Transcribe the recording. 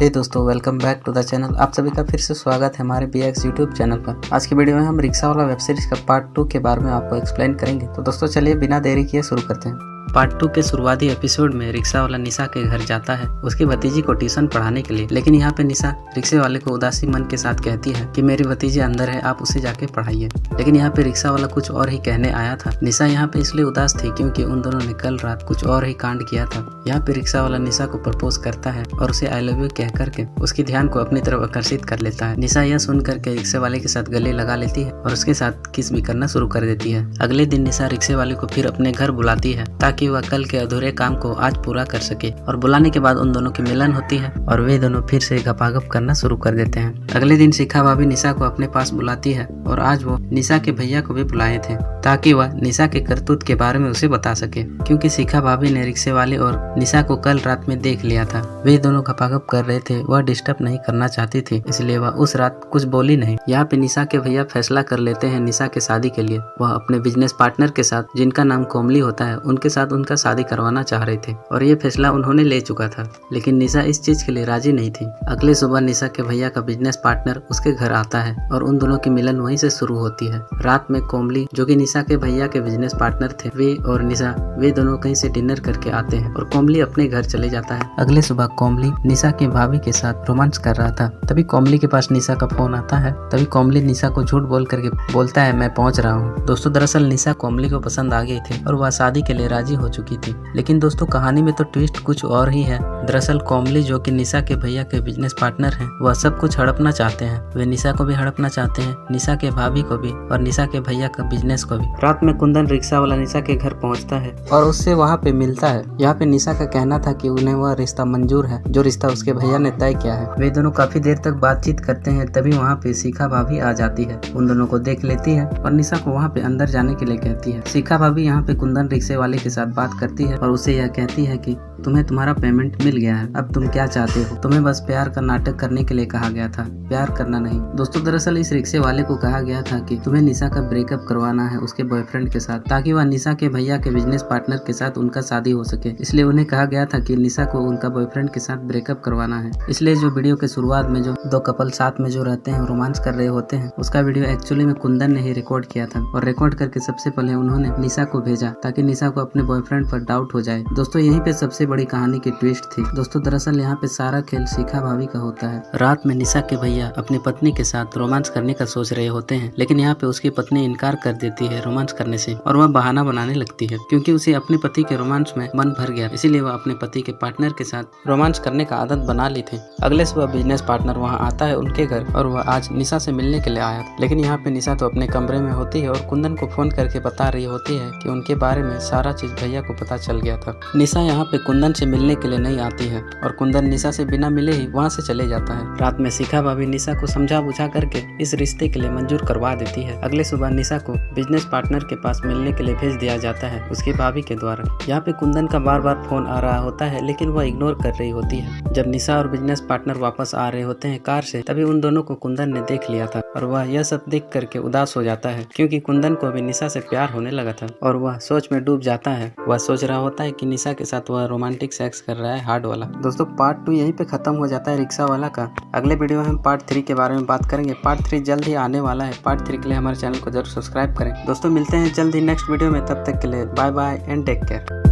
हे दोस्तों, welcome back to the channel. आप सभी का फिर से स्वागत है हमारे BX यूट्यूब चैनल पर। आज की वीडियो में हम रिक्शा वाला वेब सीरीज का पार्ट 2 के बारे में आपको एक्सप्लेन करेंगे। तो दोस्तों चलिए बिना देरी किए शुरू करते हैं। पार्ट 2 के शुरुआती एपिसोड में रिक्शा वाला निशा के घर जाता है उसकी भतीजी को ट्यूशन पढ़ाने के लिए। लेकिन यहाँ पे निशा रिक्शे वाले को उदासी मन के साथ कहती है कि मेरी भतीजी अंदर है, आप उसे जाके पढ़ाइए। लेकिन यहाँ पे रिक्शा वाला कुछ और ही कहने आया था। निशा यहाँ पे इसलिए उदास थी क्योंकि उन दोनों ने कल रात कुछ और ही कांड किया था। यहाँ पे रिक्शा वाला निशा को प्रपोज करता है और उसे आई लव यू कह करके उसकी ध्यान को अपनी तरफ आकर्षित कर लेता है। निशा यह सुन करके रिक्शे वाले के साथ गले लगा लेती है और उसके साथ किस भी करना शुरू कर देती है। अगले दिन निशा रिक्शे वाले को फिर अपने घर बुलाती है ताकि वह कल के अधूरे काम को आज पूरा कर सके। और बुलाने के बाद उन दोनों की मिलन होती है और वे दोनों फिर से गपागप करना शुरू कर देते हैं। अगले दिन शिखा भाभी निशा को अपने पास बुलाती है और आज वो निशा के भैया को भी बुलाए थे ताकि वह निशा के करतूत के बारे में उसे बता सके। क्योंकि शिखा भाभी ने रिक्शे वाले और निशा को कल रात में देख लिया था। वे दोनों गपागप कर रहे थे, वह डिस्टर्ब नहीं करना चाहती थी, इसलिए वह उस रात कुछ बोली नहीं। यहाँ पे निशा के भैया फैसला कर लेते हैं निशा के शादी के लिए। वह अपने बिजनेस पार्टनर के साथ, जिनका नाम कोमली होता है, उनके साथ उनका शादी करवाना चाह रहे थे और ये फैसला उन्होंने ले चुका था। लेकिन निशा इस चीज के लिए राजी नहीं थी। अगले सुबह निशा के भैया का बिजनेस पार्टनर उसके घर आता है और उन दोनों की मिलन वहीं से शुरू होती है। रात में कोमली, जो कि निशा के भैया के बिजनेस पार्टनर थे, वे और निशा वे दोनों कहीं से डिनर करके आते हैं और कोमली अपने घर चले जाता है। अगले सुबह कोमली निशा के भाभी के साथ रोमांस कर रहा था। तभी कोमली के पास निशा का फोन आता है। तभी कोमली निशा को झूठ बोल करके बोलता है, मैं पहुंच रहा हूँ। दोस्तों दरअसल निशा कोमली को पसंद आ गई थी और वह शादी के लिए राजी हो चुकी थी। लेकिन दोस्तों कहानी में तो ट्विस्ट कुछ और ही है। दरअसल कोमली, जो कि निशा के भैया के बिजनेस पार्टनर हैं, वह सब कुछ हड़पना चाहते हैं। वे निशा को भी हड़पना चाहते हैं, निशा के भाभी को भी और निशा के भैया का बिजनेस को भी। रात में कुंदन रिक्शा वाला निशा के घर पहुंचता है और उससे वहां पे मिलता है। यहाँ पे निशा का कहना था कि उन्हें वह रिश्ता मंजूर है जो रिश्ता उसके भैया ने तय किया है। वे दोनों काफी देर तक बातचीत करते हैं। तभी वहाँ पे शिखा भाभी आ जाती है, उन दोनों को देख लेती है और निशा को वहाँ पे अंदर जाने के लिए कहती है। शिखा भाभी यहाँ पे कुंदन रिक्शे वाले के साथ बात करती है और उसे यह कहती है कि तुम्हें तुम्हारा पेमेंट मिल गया है, अब तुम क्या चाहते हो? तुम्हें बस प्यार का नाटक करने के लिए कहा गया था, प्यार करना नहीं। दोस्तों दरअसल इस रिक्शे वाले को कहा गया था कि तुम्हें निशा का ब्रेकअप करवाना है उसके बॉयफ्रेंड के साथ, ताकि वह निशा के भैया के बिजनेस पार्टनर के साथ उनका शादी हो सके। इसलिए उन्हें कहा गया था कि निशा को उनका बॉयफ्रेंड के साथ ब्रेकअप करवाना है। इसलिए जो वीडियो के शुरुआत में जो दो कपल साथ में जो रहते हैं, रोमांस कर रहे होते हैं, उसका वीडियो एक्चुअली में कुंदन ने ही रिकॉर्ड किया था और रिकॉर्ड करके सबसे पहले उन्होंने निशा को भेजा ताकि निशा को अपने बॉयफ्रेंड पर डाउट हो जाए। दोस्तों यहीं पे सबसे बड़ी कहानी की ट्विस्ट थी। दोस्तों दरअसल यहाँ पे सारा खेल शिखा भाभी का होता है। रात में निशा के भैया अपनी पत्नी के साथ रोमांस करने का सोच रहे होते हैं, लेकिन यहाँ पे उसकी पत्नी इनकार कर देती है रोमांस करने से और वह बहाना बनाने लगती है क्योंकि उसे अपने पति के रोमांस में मन भर गया, इसीलिए वह अपने पति के पार्टनर के साथ रोमांस करने का आदत बना ली थी। अगले सुबह बिजनेस पार्टनर वहाँ आता है उनके घर और वह आज निशा से मिलने के लिए आया। लेकिन यहाँ पे निशा तो अपने कमरे में होती है और कुंदन को फोन करके बता रही होती है कि उनके बारे में सारा चीज भैया को पता चल गया था। निशा यहाँ पे कुंदन से मिलने के लिए नहीं आती है और कुंदन निशा से बिना मिले ही वहाँ से चले जाता है। रात में शिखा भाभी निशा को समझा बुझा करके इस रिश्ते के लिए मंजूर करवा देती है। अगले सुबह निशा को बिजनेस पार्टनर के पास मिलने के लिए भेज दिया जाता है उसकी भाभी के द्वारा। यहाँ पे कुंदन का बार बार फोन आ रहा होता है लेकिन वह इग्नोर कर रही होती है। जब निशा और बिजनेस पार्टनर वापस आ रहे होते हैं कार से, तभी उन दोनों को कुंदन ने देख लिया था और वह यह सब देख करके उदास हो जाता है क्योंकि कुंदन को अभी निशा से प्यार होने लगा था और वह सोच में डूब जाता है। वह सोच रहा होता है कि निशा के साथ वह रोमांटिक सेक्स कर रहा है, हार्ड वाला। दोस्तों पार्ट 2 यहीं पे खत्म हो जाता है रिक्शा वाला का। अगले वीडियो में हम पार्ट 3 के बारे में बात करेंगे। पार्ट 3 जल्द ही आने वाला है। पार्ट 3 के लिए हमारे चैनल को जरूर सब्सक्राइब करें। दोस्तों मिलते हैं जल्द ही नेक्स्ट वीडियो में, तब तक के लिए bye bye and take care.